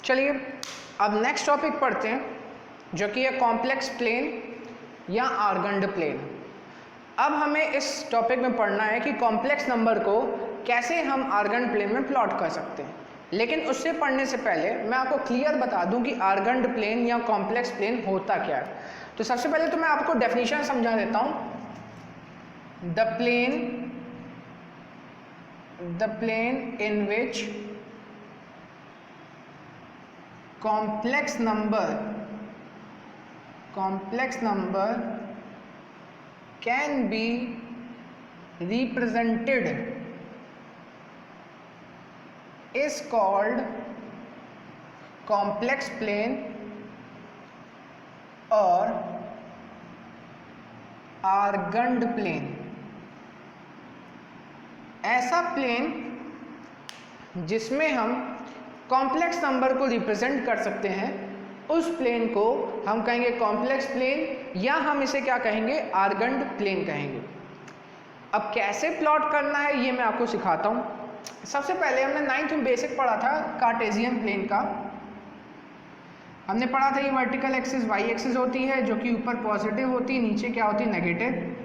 चलिए अब next topic पढ़ते हैं जो कि है कॉम्प्लेक्स प्लेन या आर्गन्ड प्लेन। अब हमें इस टॉपिक में पढ़ना है कि कॉम्प्लेक्स नंबर को कैसे हम आर्गन्ड प्लेन में प्लॉट कर सकते हैं। लेकिन उससे पढ़ने से पहले मैं आपको क्लियर बता दूं कि आर्गन्ड प्लेन या कॉम्प्लेक्स प्लेन होता क्या है। तो सबसे पहले तो मैं आपको डेफिनेशन समझा देता हूं। The plane in which complex number can be represented is called complex plane और आर्गन्ड प्लेन। ऐसा प्लेन जिसमें हम कॉम्प्लेक्स नंबर को रिप्रेजेंट कर सकते हैं उस प्लेन को हम कहेंगे कॉम्प्लेक्स प्लेन या हम इसे क्या कहेंगे, आर्गन्ड प्लेन कहेंगे। अब कैसे प्लॉट करना है ये मैं आपको सिखाता हूँ। सबसे पहले हमने 9th में बेसिक पढ़ा था कार्टेशियन प्लेन का। हमने पढ़ा था ये वर्टिकल एक्सिस वाई एक्सिस होती है जो कि ऊपर पॉजिटिव होती है, नीचे क्या होती है, नेगेटिव।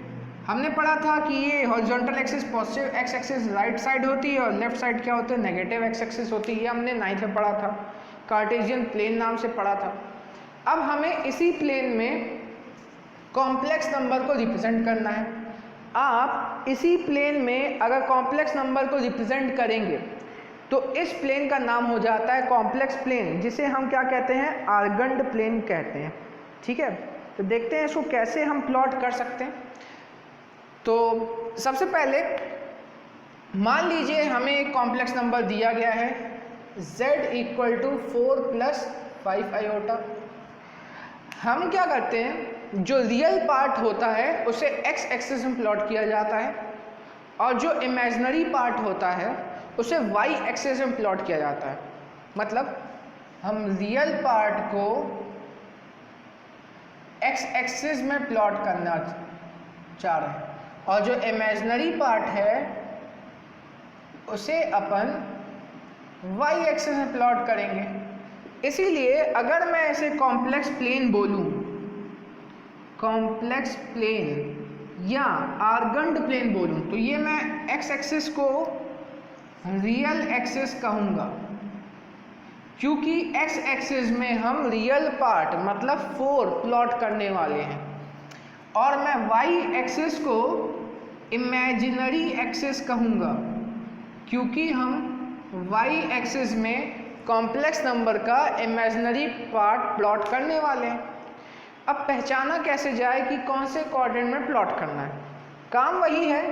हमने पढ़ा था कि ये horizontal axis positive x axis right side होती है और लेफ्ट साइड क्या होता है, नेगेटिव एक्स एक्सिस होती है। हमने 9th में पढ़ा था, कार्टेशियन प्लेन नाम से पढ़ा था। अब हमें इसी प्लेन में कॉम्प्लेक्स नंबर को रिप्रेजेंट करना है। आप इसी प्लेन में अगर कॉम्प्लेक्स नंबर को रिप्रेजेंट करेंगे तो इस प्लेन का नाम हो जाता है कॉम्प्लेक्स प्लेन, जिसे हम क्या कहते हैं, आर्गन्ड प्लेन कहते हैं। ठीक है, तो देखते हैं इसको कैसे हम प्लॉट कर सकते हैं। तो सबसे पहले मान लीजिए हमें एक कॉम्प्लेक्स नंबर दिया गया है z = 4 + 5 आयोटा। हम क्या करते हैं, जो रियल पार्ट होता है उसे x एक्सिस में प्लॉट किया जाता है और जो इमेजिनरी पार्ट होता है उसे y एक्सिस में प्लॉट किया जाता है। मतलब हम रियल पार्ट को x एक्सिस में प्लॉट करना चाह रहे हैं और जो इमेजिनरी पार्ट है उसे अपन y एक्सिस में प्लॉट करेंगे। इसीलिए अगर मैं इसे कॉम्प्लेक्स प्लेन बोलूं, कॉम्प्लेक्स प्लेन या आर्गन्ड प्लेन बोलूं, तो ये मैं x एक्सिस को रियल एक्सिस कहूँगा क्योंकि x एक्सिस में हम रियल पार्ट मतलब 4 प्लॉट करने वाले हैं और मैं y एक्सिस को इमेजिनरी एक्सिस कहूँगा क्योंकि हम y एक्सिस में कॉम्प्लेक्स नंबर का इमेजिनरी पार्ट प्लॉट करने वाले हैं। अब पहचाना कैसे जाए कि कौन से क्वाड्रेंट में प्लॉट करना है। काम वही है,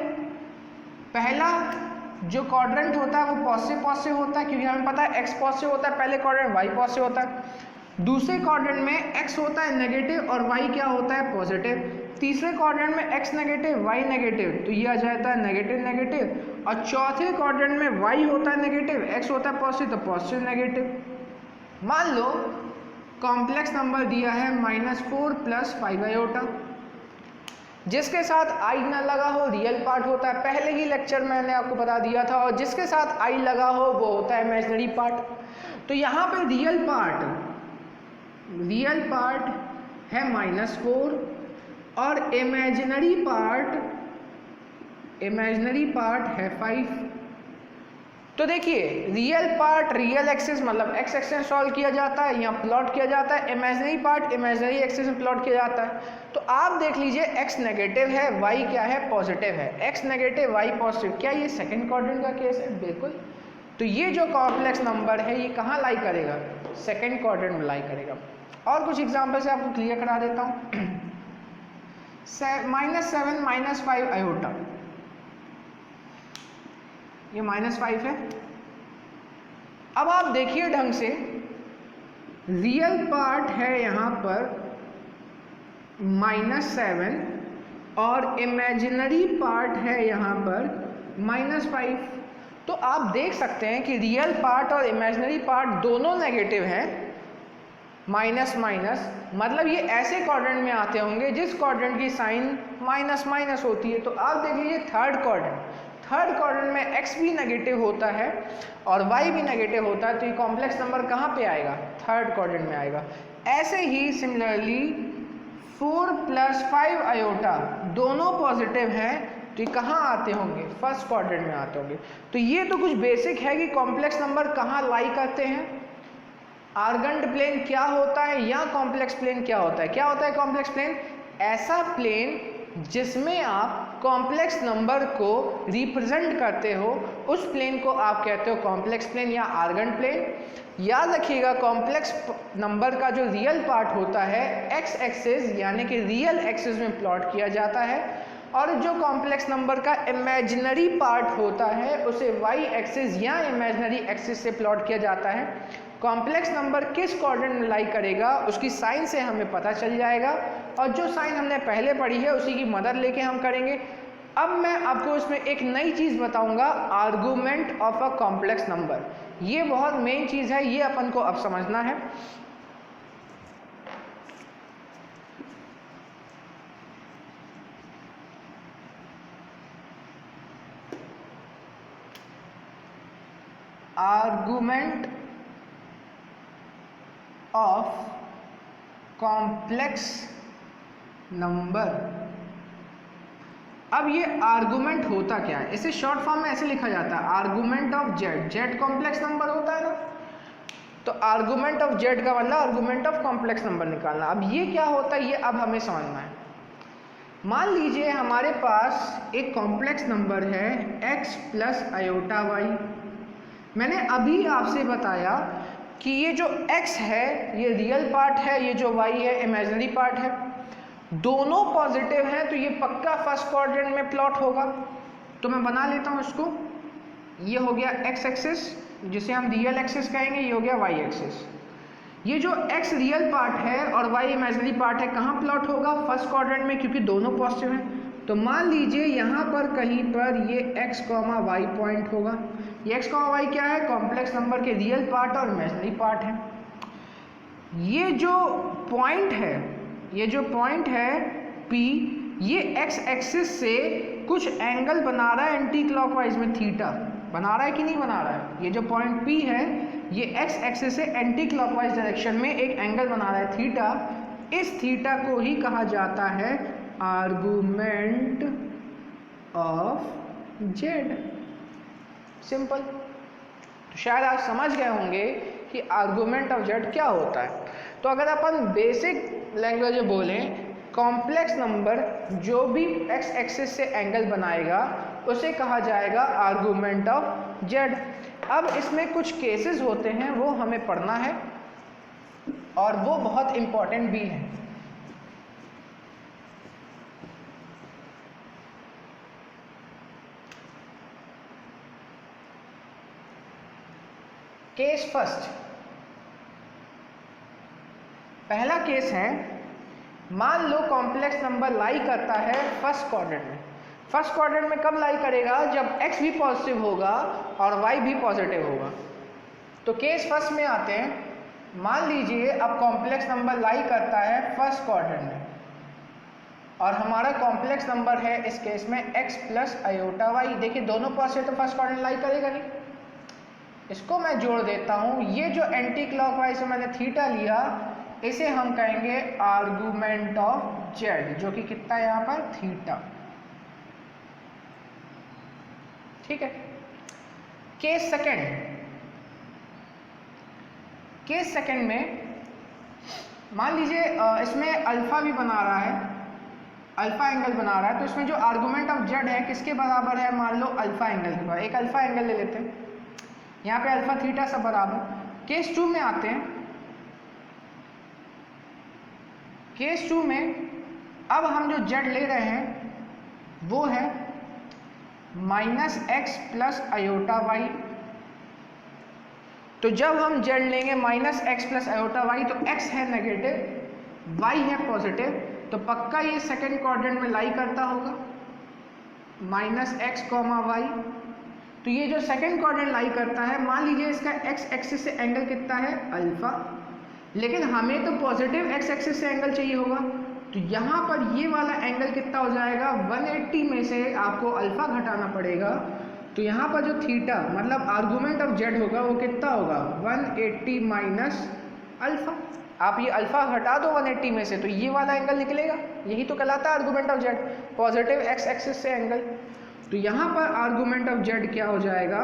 पहला जो क्वाड्रेंट होता है वो पॉजिटिव होता है क्योंकि हमें पता है x पॉजिटिव होता है, पहले क्वाड्रेंट y पॉजिटिव होता है। दूसरे क्वाड्रेंट में x होता है नेगेटिव और y क्या होता है, पॉजिटिव। तीसरे क्वाड्रेंट में x नेगेटिव y नेगेटिव, तो ये आ जाता है नेगेटिव नेगेटिव। और चौथे क्वाड्रेंट में y होता है नेगेटिव, x होता है पॉजिटिव, तो पॉजिटिव नेगेटिव। मान लो कॉम्प्लेक्स नंबर दिया है -4 + 5 आयोटा, जिसके साथ i ना लगा हो रियल पार्ट होता है, पहले ही लेक्चर मैंने आपको बता दिया था। और जिसके साथ i लगा हो वो होता है इमेजिनरी पार्ट। तो यहाँ पे रियल पार्ट है -4 और इमेजिनरी पार्ट है 5। तो देखिए रियल पार्ट रियल एक्सिस मतलब x एक्सिस में सॉल्व किया जाता है, यहाँ प्लॉट किया जाता है। इमेजिनरी पार्ट इमेजिनरी एक्सिस में प्लॉट किया जाता है। तो आप देख लीजिए x नेगेटिव है, y क्या है, पॉजिटिव है। x नेगेटिव y पॉजिटिव, क्या ये सेकंड क्वाड्रेंट का केस है? बिल्कुल। तो ये जो कॉम्प्लेक्स नंबर है ये कहाँ लाई करेगा, सेकंड क्वाड्रेंट में लाई करेगा। और कुछ एग्जाम्पल से आपको क्लियर करा देता हूँ। -7 - 5 आयोटा, ये -5 है। अब आप देखिए ढंग से, रियल पार्ट है यहाँ पर -7 और इमेजिनरी पार्ट है यहाँ पर -5। तो आप देख सकते हैं कि रियल पार्ट और इमेजिनरी पार्ट दोनों नेगेटिव हैं। माइनस माइनस मतलब ये ऐसे क्वाड्रेंट में आते होंगे जिस क्वाड्रेंट की साइन माइनस माइनस होती है। तो आप देख लीजिए थर्ड थर्ड क्वाड्रेंट में x भी नेगेटिव होता है और y भी नेगेटिव होता है, तो ये कॉम्प्लेक्स नंबर कहाँ पे आएगा? थर्ड क्वाड्रेंट में आएगा। ऐसे ही सिमिलरली 4 + 5 आयोटा दोनों पॉजिटिव हैं, तो ये कहाँ आते होंगे? फर्स्ट क्वाड्रेंट में आते होंगे। तो ये तो कुछ बेसिक है कि कॉम्प्लेक्स नंबर कहाँ लाई करते हैं, आर्गेंट प्लेन क्या होता है या कॉम्प्लेक्स प्लेन क्या होता है। क्या होता है कॉम्प्लेक्स प्लेन? ऐसा प्लेन जिसमें आप कॉम्प्लेक्स नंबर को रिप्रेजेंट करते हो, उस प्लेन को आप कहते हो कॉम्प्लेक्स प्लेन या आर्गेंट प्लेन। याद रखिएगा कॉम्प्लेक्स नंबर का जो रियल पार्ट होता है एक्स एक्सिस यानी कि रियल एक्सिस में प्लॉट किया जाता है, और जो कॉम्प्लेक्स नंबर का इमेजिनरी पार्ट होता है उसे वाई एक्सिस या इमेजिनरी एक्सिस से प्लॉट किया जाता है। कॉम्प्लेक्स नंबर किस क्वाड्रेंट में लाई करेगा उसकी साइन से हमें पता चल जाएगा, और जो साइन हमने पहले पढ़ी है उसी की मदद लेके हम करेंगे। अब मैं आपको इसमें एक नई चीज़ बताऊंगा, argument of a complex number. ये बहुत मेन चीज़ है, ये अपन को अब समझना है। Argument of complex number. अब ये आर्गुमेंट होता क्या है, इसे शॉर्ट फॉर्म में ऐसे लिखा जाता है argument of Z. Z complex number होता है ना, तो आर्गुमेंट ऑफ जेड का मतलब आर्गुमेंट ऑफ कॉम्प्लेक्स नंबर निकालना। अब ये क्या होता है ये अब हमें समझना है। मान लीजिए हमारे पास एक कॉम्प्लेक्स नंबर है x + आयोटा y। मैंने अभी आपसे बताया कि ये जो x है ये रियल पार्ट है, ये जो y है इमेजिनरी पार्ट है। दोनों पॉजिटिव हैं तो ये पक्का फर्स्ट क्वाड्रेंट में प्लॉट होगा। तो मैं बना लेता हूँ इसको। ये हो गया x एक्सिस जिसे हम रियल एक्सिस कहेंगे, ये हो गया y एक्सिस। ये जो x रियल पार्ट है और y इमेजिनरी पार्ट है कहाँ प्लॉट होगा? फर्स्ट क्वाड्रेंट में, क्योंकि दोनों पॉजिटिव हैं। तो मान लीजिए यहाँ पर कहीं पर ये x, y पॉइंट होगा। ये x, y क्या है? कॉम्प्लेक्स नंबर के रियल पार्ट और इमेजिनरी पार्ट है। ये जो पॉइंट है, ये जो पॉइंट है P, ये x एक्सिस से कुछ एंगल बना रहा है एंटी क्लॉकवाइज में, थीटा बना रहा है कि नहीं बना रहा है? ये जो पॉइंट P है ये x एक्सिस से एंटी क्लॉकवाइज डायरेक्शन में एक एंगल बना रहा है थीटा। इस थीटा को ही कहा जाता है आर्गुमेंट ऑफ जेड। सिंपल। तो शायद आप समझ गए होंगे कि आर्गुमेंट ऑफ जेड क्या होता है। तो अगर अपन बेसिक लैंग्वेज में बोलें, कॉम्प्लेक्स नंबर जो भी x एक्सिस से एंगल बनाएगा उसे कहा जाएगा आर्गुमेंट ऑफ जेड। अब इसमें कुछ केसेस होते हैं वो हमें पढ़ना है और वो बहुत इम्पॉर्टेंट भी है। केस फर्स्ट, पहला केस है, मान लो कॉम्प्लेक्स नंबर लाई करता है फर्स्ट क्वाड्रेंट में। फर्स्ट क्वाड्रेंट में कब लाई करेगा? जब x भी पॉजिटिव होगा और y भी पॉजिटिव होगा। तो केस फर्स्ट में आते हैं। मान लीजिए अब कॉम्प्लेक्स नंबर लाई करता है फर्स्ट क्वाड्रेंट में और हमारा कॉम्प्लेक्स नंबर है इस केस में x + आयोटा y। देखिए दोनों पॉजिटिव तो फर्स्ट क्वाड्रेंट लाई करेगा नहीं। इसको मैं जोड़ देता हूँ। ये जो एंटी क्लॉकवाइज से मैंने थीटा लिया इसे हम कहेंगे आर्गुमेंट ऑफ जेड, जो कि कितना है यहाँ पर? थीटा। ठीक है। केस सेकंड, केस सेकंड में मान लीजिए इसमें अल्फा भी बना रहा है, अल्फा एंगल बना रहा है। तो इसमें जो आर्गुमेंट ऑफ जेड है किसके बराबर है? मान लो अल्फा एंगल के बराबर। एक अल्फा एंगल ले लेते हैं, यहाँ पे अल्फा थीटा सब बराबर। केस 2 में आते हैं। केस 2 में अब हम जो जेड ले रहे हैं वो है -x + आयोटा y। तो जब हम जेड लेंगे -x + आयोटा y तो x है नेगेटिव, y है पॉजिटिव, तो पक्का ये सेकंड क्वाड्रेंट में लाई करता होगा -x, y। तो ये जो सेकंड क्वाड्रेंट लाई करता है, मान लीजिए इसका x एक्सिस से एंगल कितना है? अल्फा। लेकिन हमें तो पॉजिटिव x एक्सिस से एंगल चाहिए होगा, तो यहाँ पर ये वाला एंगल कितना हो जाएगा, 180 में से आपको अल्फा घटाना पड़ेगा। तो यहाँ पर जो थीटा मतलब आर्गूमेंट ऑफ जेड होगा वो कितना होगा, 180 माइनस अल्फा। आप ये अल्फा हटा दो 180 में से तो ये वाला एंगल निकलेगा, यही तो कहलाता है argument of Z, positive x axis से एंगल। तो यहाँ पर आर्गूमेंट ऑफ जेड क्या हो जाएगा,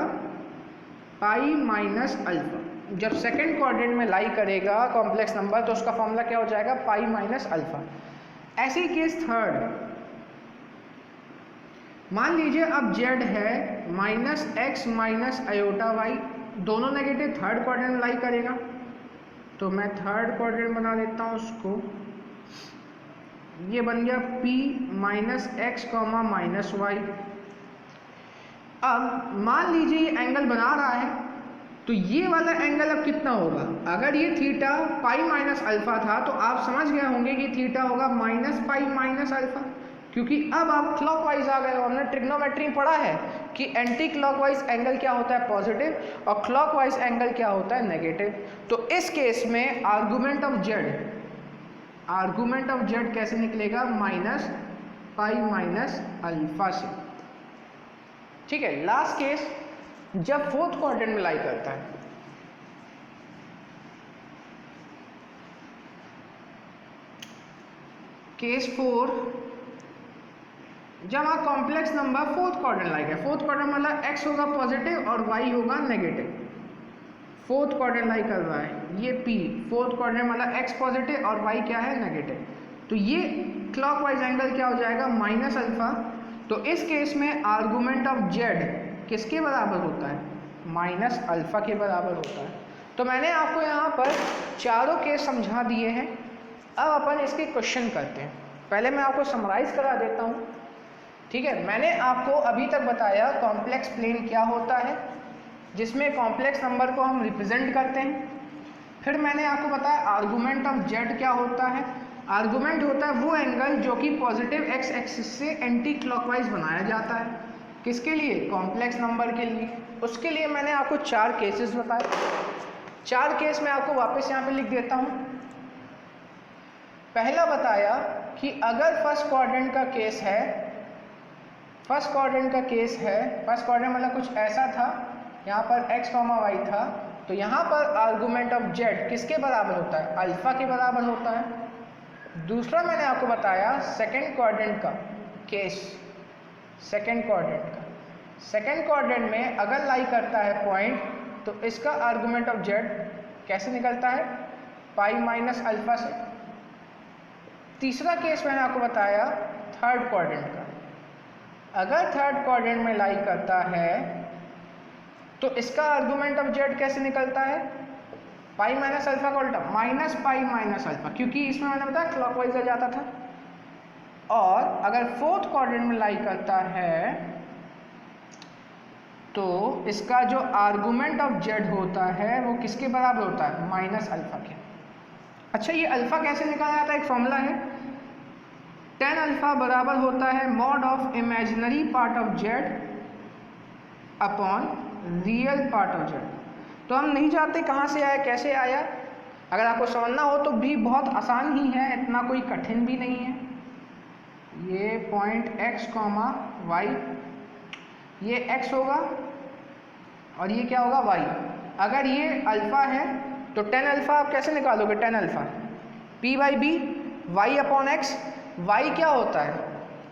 पाई माइनस अल्फा। जब सेकंड क्वाड्रेंट में लाई करेगा कॉम्प्लेक्स नंबर तो उसका फॉर्मूला क्या हो जाएगा, पाई माइनस अल्फा। ऐसे ही केस थर्ड, मान लीजिए अब जेड है minus X minus iota Y, दोनों नेगेटिव, थर्ड क्वाड्रेंट में लाई करेगा। तो मैं थर्ड क्वाड्रेंट बना देता हूँ उसको, ये बन गया p minus X comma minus Y. अब मान लीजिए ये एंगल बना रहा है तो ये वाला एंगल अब कितना होगा, अगर ये थीटा पाई माइनस अल्फा था तो आप समझ गए होंगे कि थीटा होगा माइनस पाई माइनस अल्फा, क्योंकि अब आप क्लॉकवाइज आ गए हो। हमने ट्रिग्नोमेट्री पढ़ा है कि एंटी क्लॉकवाइज एंगल क्या होता है, पॉजिटिव, और क्लॉकवाइज एंगल क्या होता है, नेगेटिव। तो इस केस में आर्गूमेंट ऑफ जेड कैसे निकलेगा, माइनस पाई माइनस अल्फा से। ठीक है, लास्ट केस जब फोर्थ क्वाड्रेंट में लाई करता है। केस 4, जब आप कॉम्प्लेक्स नंबर फोर्थ क्वाड्रेंट लाई है, फोर्थ क्वाड्रेंट मतलब x होगा पॉजिटिव और y होगा नेगेटिव। फोर्थ क्वाड्रेंट लाई कर रहा है ये p, फोर्थ क्वाड्रेंट मतलब x पॉजिटिव और y क्या है, नेगेटिव। तो ये क्लॉकवाइज एंगल क्या हो जाएगा, माइनस अल्फा। तो इस केस में आर्गूमेंट ऑफ जेड किसके बराबर होता है, माइनस अल्फा के बराबर होता है। तो मैंने आपको यहाँ पर चारों केस समझा दिए हैं। अब अपन इसके क्वेश्चन करते हैं। पहले मैं आपको समराइज करा देता हूँ। ठीक है, मैंने आपको अभी तक बताया कॉम्प्लेक्स प्लेन क्या होता है, जिसमें कॉम्प्लेक्स नंबर को हम रिप्रेजेंट करते हैं। फिर मैंने आपको बताया आर्गूमेंट ऑफ जेड क्या होता है। आर्गूमेंट होता है वो एंगल जो कि पॉजिटिव एक्स एक्सिस से एंटी क्लॉकवाइज बनाया जाता है, किसके लिए, कॉम्प्लेक्स नंबर के लिए। उसके लिए मैंने आपको 4 केसेस बताए। 4 केस मैं आपको वापस यहाँ पे लिख देता हूँ। पहला बताया कि अगर फर्स्ट क्वाड्रेंट का केस है, फर्स्ट क्वाड्रेंट मतलब कुछ ऐसा था, यहाँ पर x, y था, तो यहाँ पर आर्गूमेंट ऑफ जेड किसके बराबर होता है, अल्फा के बराबर होता है। दूसरा मैंने आपको बताया सेकंड क्वाड्रेंट का केस, सेकंड क्वाड्रेंट में अगर लाई करता है पॉइंट तो इसका आर्गूमेंट ऑफ जेड कैसे निकलता है, पाई माइनस अल्फा से। तीसरा केस मैंने आपको बताया थर्ड क्वाड्रेंट का, अगर थर्ड क्वाड्रेंट में लाई करता है तो इसका आर्गूमेंट ऑफ जेड कैसे निकलता है, पाई माइनस अल्फा का उल्टा, माइनस पाई माइनस अल्फा, क्योंकि इसमें मैंने बताया क्लॉकवाइज आ जाता था। और अगर फोर्थ क्वाड्रेंट में लाई करता है तो इसका जो आर्गूमेंट ऑफ जेड होता है वो किसके बराबर होता है, माइनस अल्फा के। अच्छा, ये अल्फा कैसे निकाला जाता है, एक फॉर्मूला है, tan अल्फा बराबर होता है mod of imaginary part of Z upon real part of Z. तो हम नहीं जानते कहाँ से आया, कैसे आया। अगर आपको समझना हो तो भी बहुत आसान ही है, इतना कोई कठिन भी नहीं है। ये पॉइंट x, y, ये x होगा और ये क्या होगा, y। अगर ये अल्फा है तो tan अल्फा आप कैसे निकालोगे, tan alpha p/b y upon x। y क्या होता है,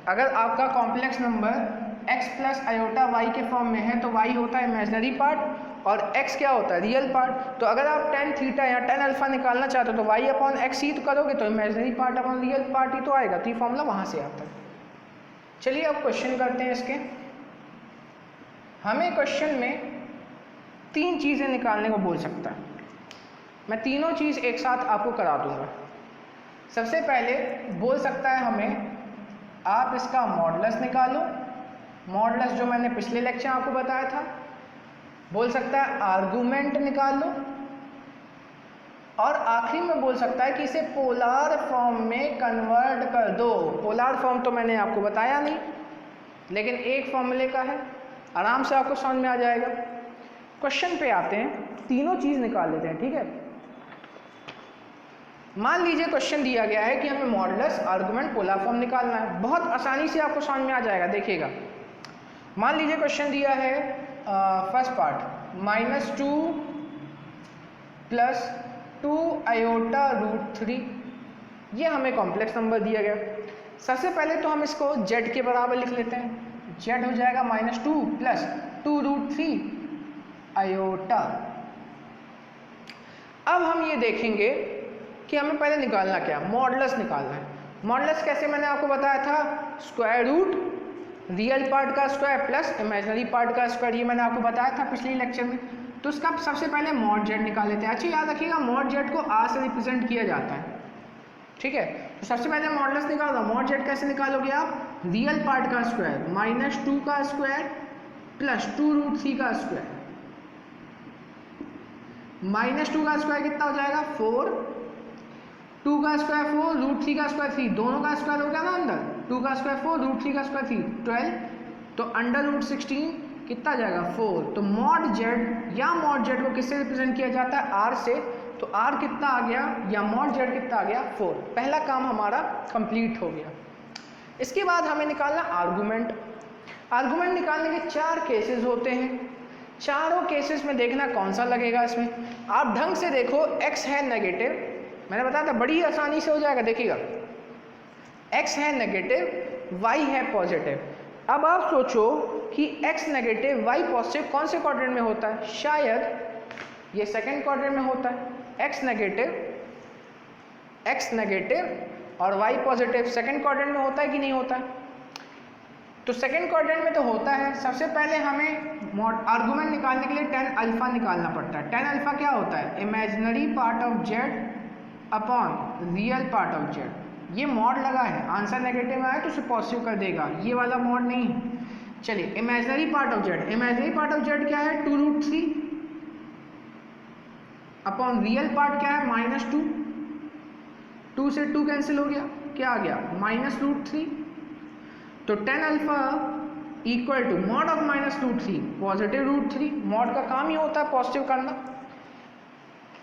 अगर आपका complex number x plus iota y के फॉर्म में है तो y होता है इमेजिनरी पार्ट और x क्या होता है, रियल पार्ट। तो अगर आप tan थीटा या tan अल्फा निकालना चाहते हो तो y अपॉन x ही तो करोगे, तो imaginary part upon real part ही तो आएगा। तो ये फॉर्मूला वहाँ से आता है। चलिए अब क्वेश्चन करते हैं इसके। हमें क्वेश्चन में 3 चीज़ें निकालने को बोल सकता है, मैं तीनों चीज़ एक साथ आपको करा दूंगा। सबसे पहले बोल सकता है हमें आप इसका मॉडुलस निकालो, मॉडुलस जो मैंने पिछले लेक्चर आपको बताया था। बोल सकता है आर्गूमेंट निकाल लो, और आखिरी में बोल सकता है कि इसे पोलार फॉर्म में कन्वर्ट कर दो। पोलार फॉर्म तो मैंने आपको बताया नहीं, लेकिन एक फॉर्मूले का है, आराम से आपको समझ में आ जाएगा। क्वेश्चन पे आते हैं, तीनों चीज़ निकाल लेते हैं। ठीक है, मान लीजिए क्वेश्चन दिया गया है कि हमें मॉडुलस आर्गुमेंट पोलर फॉर्म निकालना है, बहुत आसानी से आपको समझ में आ जाएगा, देखिएगा। मान लीजिए क्वेश्चन दिया है फर्स्ट पार्ट -2 + 2 आयोटा √3, ये हमें कॉम्प्लेक्स नंबर दिया गया। सबसे पहले तो हम इसको z के बराबर लिख लेते हैं, z हो जाएगा -2 + 2 √3 आयोटा। अब हम ये देखेंगे कि हमें पहले निकालना क्या, मॉडुलस निकालना है। मॉडुलस कैसे, मैंने आपको बताया था, स्क्वायर रूट रियल पार्ट का स्क्वायर प्लस इमेजिनरी पार्ट का स्क्वायर, ये मैंने आपको बताया था पिछले लेक्चर में। तो इसका सबसे पहले मॉड जेड निकाल लेते हैं। अच्छा याद रखिएगा, मॉड जेड को आर से रिप्रेजेंट किया जाता है, ठीक है। तो सबसे पहले मॉडुलस निकाल दो। मॉड जेड कैसे निकालोगे आप, रियल पार्ट का स्क्वायर -2 का स्क्वायर प्लस 2 √3 का स्क्वायर। -2 का स्क्वायर कितना हो जाएगा 4, 2 का स्क्वायर 4, √3 का स्क्वायर 3, दोनों का स्क्वायर हो गया ना अंदर, 2 का स्क्वायर 4, √3 का स्क्वायर 3, 12, तो √16 कितना जाएगा 4। तो मॉड जेड या मॉड जेड को किससे रिप्रेजेंट किया जाता है, आर से। तो आर कितना आ गया या मॉड जेड कितना आ गया 4। पहला काम हमारा कंप्लीट हो गया। इसके बाद हमें निकालना आर्गुमेंट। आर्गुमेंट निकालने के 4 केसेस होते हैं, चारों केसेस में देखना कौन सा लगेगा इसमें। आप ढंग से देखो, x है नेगेटिव, मैंने बताया था बड़ी आसानी से हो जाएगा, देखिएगा x है नेगेटिव, y है पॉजिटिव। अब आप सोचो कि x नेगेटिव y पॉजिटिव कौन से क्वाड्रेंट में होता है, शायद ये सेकंड क्वाड्रेंट में होता है। x नेगेटिव और y पॉजिटिव सेकंड क्वाड्रेंट में होता है कि नहीं होता है, तो सेकंड क्वाड्रेंट में तो होता है। सबसे पहले हमें आर्गुमेंट निकालने के लिए tan अल्फा निकालना पड़ता है। tan अल्फा क्या होता है, imaginary part of z upon real part of z। ये मॉड लगा है, आंसर नेगेटिव में आया तो उसे पॉजिटिव कर देगा, ये वाला मॉड नहीं। चलिए imaginary part of z, imaginary part of z क्या है 2 √3 अपॉन रियल पार्ट क्या है -2, 2 से 2 कैंसिल हो गया, क्या आ गया -√3। तो tan alpha equal to mod of -√3 positive √3। Mod का काम ही होता है पॉजिटिव करना।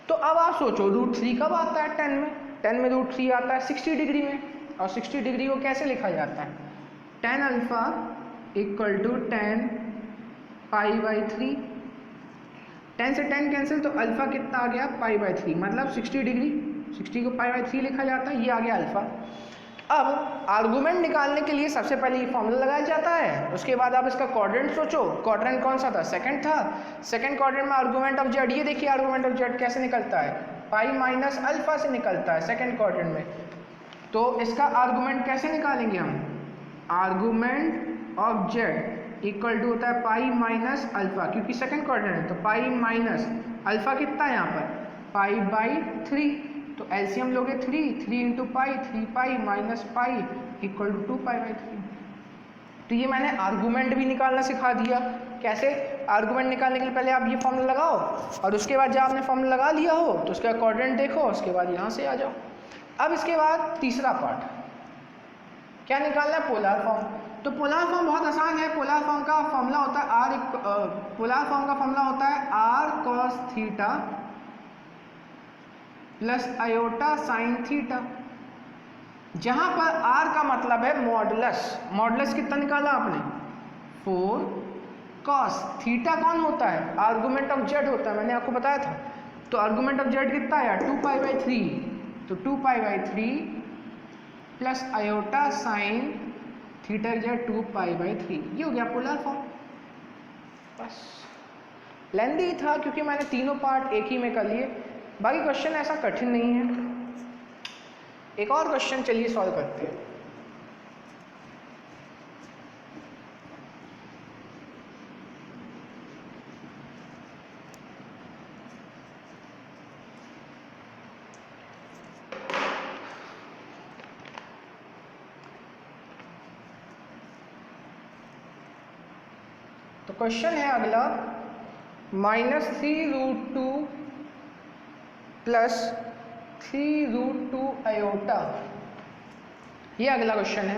तो अब आप सोचो √3 कब आता है 10 में, 10 में √3 आता है 60 डिग्री में, और 60 डिग्री को कैसे लिखा जाता है, tan alpha equal to tan π/3। 10 से 10 कैंसिल, तो अल्फा कितना आ गया π/3, मतलब 60 डिग्री, 60 को π/3 लिखा जाता है, ये आ गया अल्फा। अब आर्गुमेंट निकालने के लिए सबसे पहले ये फॉर्मूला लगाया जाता है, उसके बाद आप इसका क्वाड्रेंट सोचो, क्वाड्रेंट कौन सा था, सेकंड था। सेकंड क्वाड्रेंट में आर्गुमेंट ऑफ जेड, ये देखिए आर्गुमेंट ऑफ जेड कैसे निकलता है, पाई माइनस अल्फा से निकलता है सेकंड क्वाड्रेंट में। तो इसका आर्गुमेंट कैसे निकालेंगे हम, argument of Z equal to होता है पाई माइनस अल्फा, क्योंकि सेकंड क्वाड्रेंट है, तो पाई माइनस अल्फा कितना है यहाँ पर π/3, तो एलसीएम लोगे 3 into pi, 3 pi minus pi equal to 2 π/3। तो ये मैंने आर्गुमेंट भी निकालना सिखा दिया। कैसे, आर्गुमेंट निकालने के लिए पहले आप ये फॉर्मूला लगाओ, और उसके बाद जब आपने फॉर्मूला लगा लिया हो तो उसका क्वाड्रेंट देखो, उसके बाद यहाँ से आ जाओ। अब इसके बाद तीसरा पार्ट क्या निकालना है, पोलर फॉर्म। तो पोलर फॉर्म बहुत आसान है। पोलर फॉर्म का फॉर्मूला होता है पोलर फॉर्म का फॉर्मूला होता है r cos theta plus iota sine theta, जहां पर r का मतलब है मॉडुलस। मॉडुलस कितना निकाला आपने 4 cos थीटा कौन होता है, आर्गुमेंट ऑफ जेड होता है, मैंने आपको बताया था। तो आर्गुमेंट ऑफ जेड कितना आया 2 π/3, तो 2 π/3 plus iota sine theta z 2 π/3, ये हो गया पोलर फॉर्म। बस लेंदी था क्योंकि मैंने तीनों पार्ट एक ही में कर लिए, बाकी क्वेश्चन ऐसा कठिन नहीं है। एक और क्वेश्चन चलिए सॉल्व करते हैं। तो क्वेश्चन है अगला -3√2 प्लस 3√2 आयोटा, ये अगला क्वेश्चन है।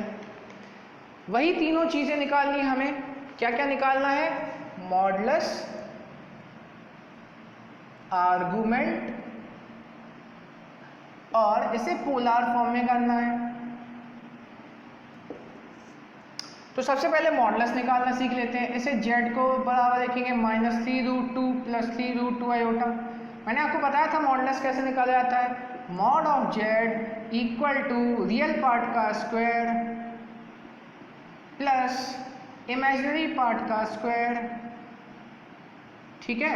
वही तीनों चीजें निकालनी है हमें। क्या क्या निकालना है, मॉडुलस, आर्गुमेंट और इसे पोलर फॉर्म में करना है। तो सबसे पहले मॉडुलस निकालना सीख लेते हैं। इसे z को बराबर लिखेंगे -3√2 + 3√2 आयोटा। मैंने आपको बताया था मॉडुलस कैसे निकाला जाता है। Mod of z equal to real part का स्क्वायर प्लस इमेजिनरी पार्ट का स्क्वायर। ठीक है,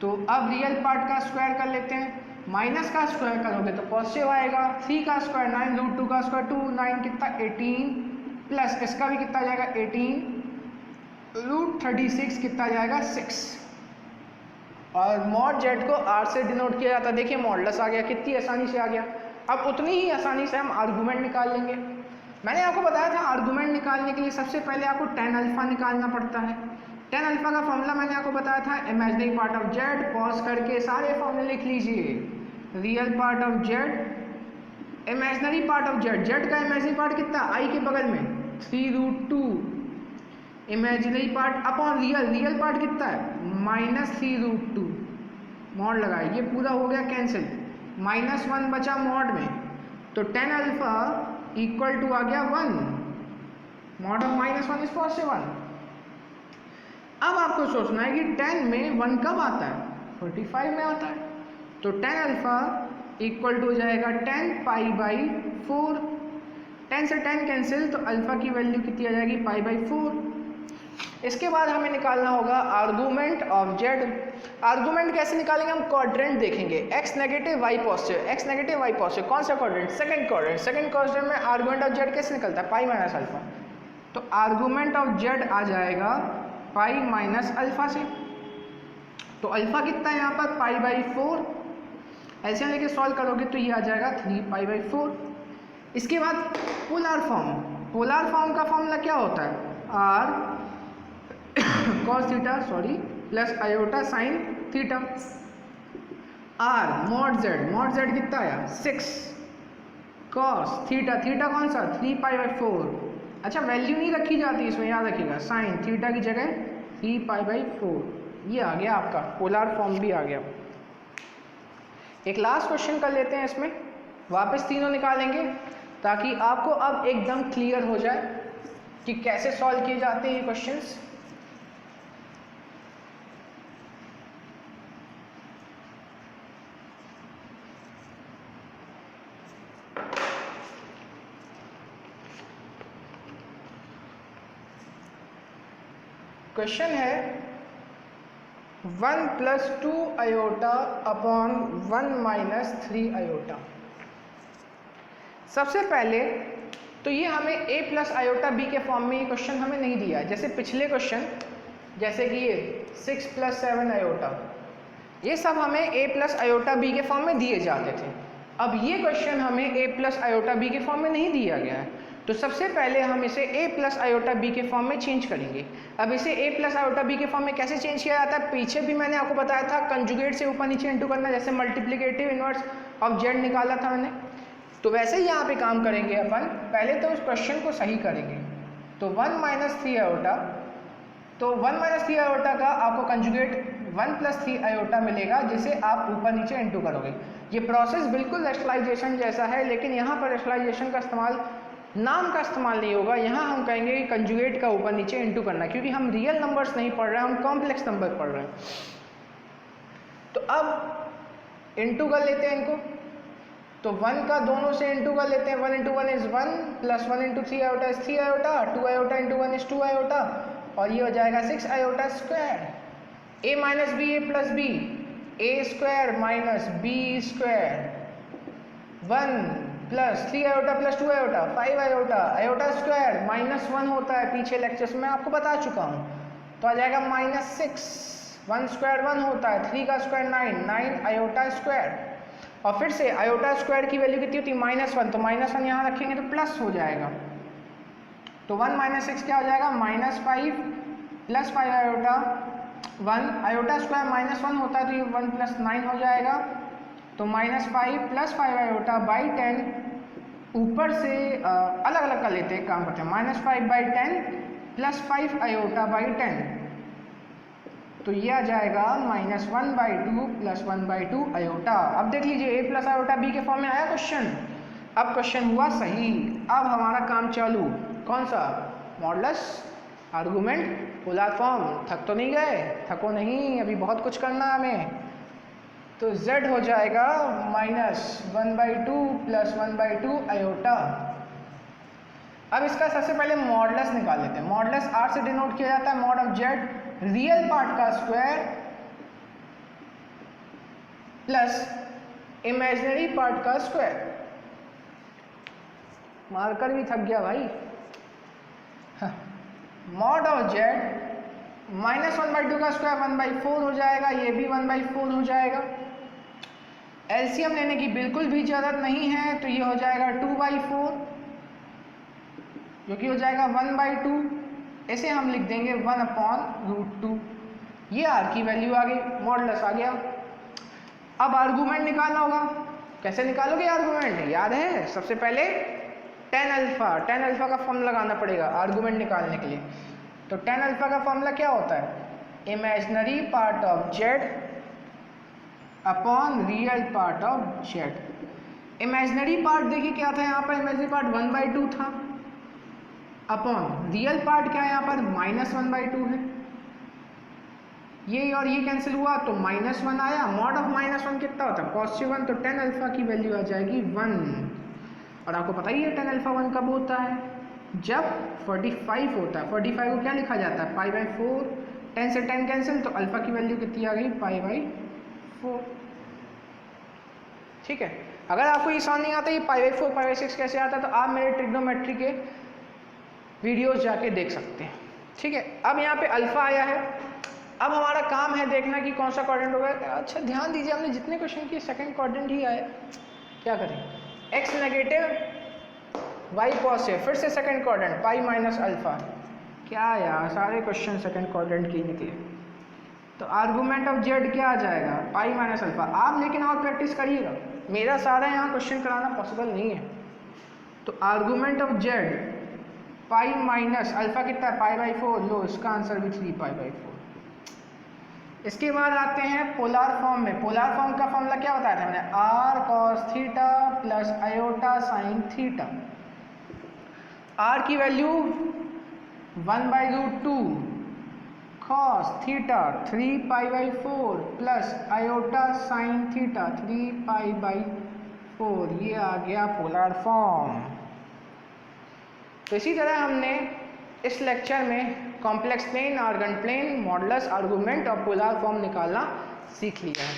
तो अब रियल पार्ट का स्क्वायर कर लेते हैं। माइनस का स्क्वायर करोगे तो पॉजिटिव आएगा। 3 का स्क्वायर 9, √2 का स्क्वायर 2, 9 कितना 18 प्लस इसका भी कितना जाएगा 18 √36 कितना जाएगा 6। और मॉड जेड को आर से डिनोट किया जाता है। देखिए मॉडुलस आ गया, कितनी आसानी से आ गया। अब उतनी ही आसानी से हम आर्गूमेंट निकाल लेंगे। मैंने आपको बताया था आर्गूमेंट निकालने के लिए सबसे पहले आपको tan अल्फा निकालना पड़ता है। tan अल्फा का फॉर्मूला मैंने आपको बताया था imaginary part of Z. Pause करके सारे फॉर्मूले लिख लीजिए। Real part of Z, imaginary part of Z, Z का इमेजिनरी पार्ट कितना आई के बगल में 3√2 imaginary part upon real, real part कितना है -3√2 मॉड लगाए। ये पूरा हो गया कैंसिल, -1 बचा मॉड में, तो tan अल्फा इक्वल टू आ गया 1। Mod of -1 is positive 1। अब आपको सोचना है कि 10 में 1 कब आता है 45 में आता है। तो tan अल्फा इक्वल टू हो जाएगा 10π/4। 10 से 10 कैंसिल, तो अल्फा की वैल्यू कितनी आ जाएगी π/4। इसके बाद हमें निकालना होगा आर्गूमेंट ऑफ जेड। आर्गूमेंट कैसे निकालेंगे हम, क्वाड्रेंट देखेंगे, x negative y positive, x negative y positive. कौन सा quadrant, second quadrant. Second quadrant में आर्गूमेंट ऑफ जेड कैसे निकलता है π - अल्फा। तो आर्गूमेंट ऑफ जेड आ जाएगा π - अल्फा से। तो अल्फा कितना है यहाँ पर π/4। ऐसे लेके सॉल्व करोगे तो ये आ जाएगा 3π/4। इसके बाद पोलर फॉर्म। पोलर फॉर्म का फॉर्मूला क्या होता है, r cos theta plus iota sine theta. r mod z कितना आया 6 cos थीटा, थीटा कौन सा 3π/4। अच्छा वैल्यू नहीं रखी जाती इसमें, याद रखिएगा, साइन थीटा की जगह 3π/4। ये आ गया आपका पोलर फॉर्म भी आ गया। एक लास्ट क्वेश्चन कर लेते हैं, इसमें वापस तीनों निकालेंगे ताकि आपको अब एकदम क्लियर हो जाए कि कैसे सॉल्व किए जाते हैं ये क्वेश्चंस। क्वेश्चन है 1 + 2 आयोटा अपॉन 1 - 3 आयोटा। सबसे पहले तो ये हमें a + आयोटा b के फॉर्म में ये क्वेश्चन हमें नहीं दिया है। जैसे पिछले क्वेश्चन, जैसे कि ये 6 + 7 आयोटा, ये सब हमें a + आयोटा b के फॉर्म में दिए जाते थे। अब ये क्वेश्चन हमें a + आयोटा b के फॉर्म में नहीं दिया गया है, तो सबसे पहले हम इसे a + आयोटा b के फॉर्म में चेंज करेंगे। अब इसे a + आयोटा b के फॉर्म में कैसे चेंज किया जाता है, पीछे भी मैंने आपको बताया था, कंजुगेट से ऊपर नीचे इंटू करना, जैसे मल्टीप्लिकेटिव इनवर्स ऑफ जेड निकाला था मैंने। तो वैसे ही यहाँ पे काम करेंगे अपन। पहले तो उस क्वेश्चन को सही करेंगे। तो 1 - 3 आयोटा, तो 1 - 3 आयोटा का आपको कंजुगेट 1 + 3 आयोटा मिलेगा, जिसे आप ऊपर नीचे इंटू करोगे। ये प्रोसेस बिल्कुल रेशनलाइजेशन जैसा है, लेकिन यहाँ पर रेशनलाइजेशन का इस्तेमाल, नाम का इस्तेमाल नहीं होगा। यहाँ हम कहेंगे कि कंजुगेट का ऊपर नीचे इंटू करना, क्योंकि हम रियल नंबर्स नहीं पढ़ रहे हैं, हम कॉम्प्लेक्स नंबर पढ़ रहे हैं। तो अब इंटू कर लेते हैं इनको। तो 1 का दोनों से इंटू कर लेते हैं। 1 × 1 is 1 + 1 × 3 iota is 3 iota, 2 iota × 1 is 2 iota, और ये हो जाएगा 6 iota square. a - b a + b, a² - b², 1 + 3 iota + 2 iota 5 iota, iota square -1 होता है, पीछे लेक्चर्स में आपको बता चुका हूँ। तो आ जाएगा -6, 1² 1 होता है, 3 का स्क्वायर 9, 9 आयोटा स्क्वायर। और फिर से आयोटा स्क्वायर की वैल्यू कितनी होती है -1, तो -1 यहाँ रखेंगे तो प्लस हो जाएगा। तो 1 - 6 क्या हो जाएगा -5 + 5 आयोटा 1, आयोटा स्क्वायर -1 होता है, तो ये 1 + 9 हो जाएगा। तो -5 + 5 आयोटा बाई 10, ऊपर से अलग अलग कर लेते हैं, काम करते हैं। -5/10 + 5 आयोटा बाई 10, तो ये आ जाएगा -1/2 + 1/2 आयोटा। अब देख लीजिए a + आयोटा b के फॉर्म में आया क्वेश्चन। अब क्वेश्चन हुआ सही। अब हमारा काम चालू, कौन सा? Modulus, argument, polar form. थक तो नहीं गए? थको नहीं, अभी बहुत कुछ करना है हमें। तो z हो जाएगा -1/2 + 1/2 आयोटा। अब इसका सबसे पहले मॉडुलस निकाल लेते हैं। मॉडुलस r से डिनोट किया जाता है, mod of z real part का स्क्वायर प्लस इमेजिनरी पार्ट का स्क्वायर। मार्कर भी थक गया भाई। मॉड ऑफ z -1/2 का स्क्वायर 1/4 हो जाएगा, ये भी 1/4 हो जाएगा। एलसीएम लेने की बिल्कुल भी जरूरत नहीं है, तो ये हो जाएगा 2/4 जो कि हो जाएगा 1/2। इसे हम लिख देंगे 1/√2। ये आर की वैल्यू आ गई, मॉडुलस आ गया। अब आर्गूमेंट निकालना होगा। कैसे निकालोगे आर्गूमेंट? याद है, सबसे पहले tan अल्फा का फॉर्मूला लगाना पड़ेगा आर्गूमेंट निकालने के लिए। तो tan अल्फा का फॉर्मूला क्या होता है? Imaginary part of z upon real part of z। Imaginary part देखिए क्या था यहाँ पर, इमेजिनरी पार्ट 1/2 था, अपॉन रियल पार्ट क्या है यहाँ पर, -1/2 है। ये और ये कैंसिल हुआ तो -1 आया। मॉड ऑफ -1 कितना होता है? +1। तो tan अल्फा की वैल्यू आ जाएगी 1। और आपको पता ही है tan अल्फा 1 कब होता है? जब 45 होता है। 45 को क्या लिखा जाता है? π/4। 10 से 10 कैंसिल, तो अल्फा की वैल्यू कितनी आ गई? π/4। ठीक है। अगर आपको ये समझ नहीं आता ये π/4 π/6 कैसे आता है, तो आप मेरे ट्रिग्नोमेट्री के वीडियोस जाके देख सकते हैं। ठीक है। अब यहाँ पे अल्फा आया है। अब हमारा काम है देखना कि कौन सा क्वाड्रेंट होगा। अच्छा ध्यान दीजिए, हमने जितने क्वेश्चन किए सेकंड क्वाड्रेंट ही आया। क्या करें? x नेगेटिव y पॉजिटिव, फिर से सेकंड क्वाड्रेंट पाई माइनस अल्फा। क्या यार, सारे क्वेश्चन सेकंड क्वाड्रेंट के ही निकले। तो आर्गूमेंट ऑफ z क्या आ जाएगा? पाई माइनस अल्फा। आप लेकिन और प्रैक्टिस करिएगा, मेरा सारा यहाँ क्वेश्चन कराना पॉसिबल नहीं है। तो argument of z pi minus alpha कितना है? π/4। लो, इसका आंसर भी 3π/4। इसके बाद आते हैं पोलर फॉर्म में। पोलर फॉर्म का फॉर्मूला क्या बताया था मैंने? r cos theta plus iota sine theta. r की value 1/√2 cos theta 3π/4 plus iota sine theta 3π/4। ये आ गया पोलर फॉर्म। तो इसी तरह हमने इस लेक्चर में complex plane, argand plane, modulus, argument और पोलर फॉर्म निकालना सीख लिया है।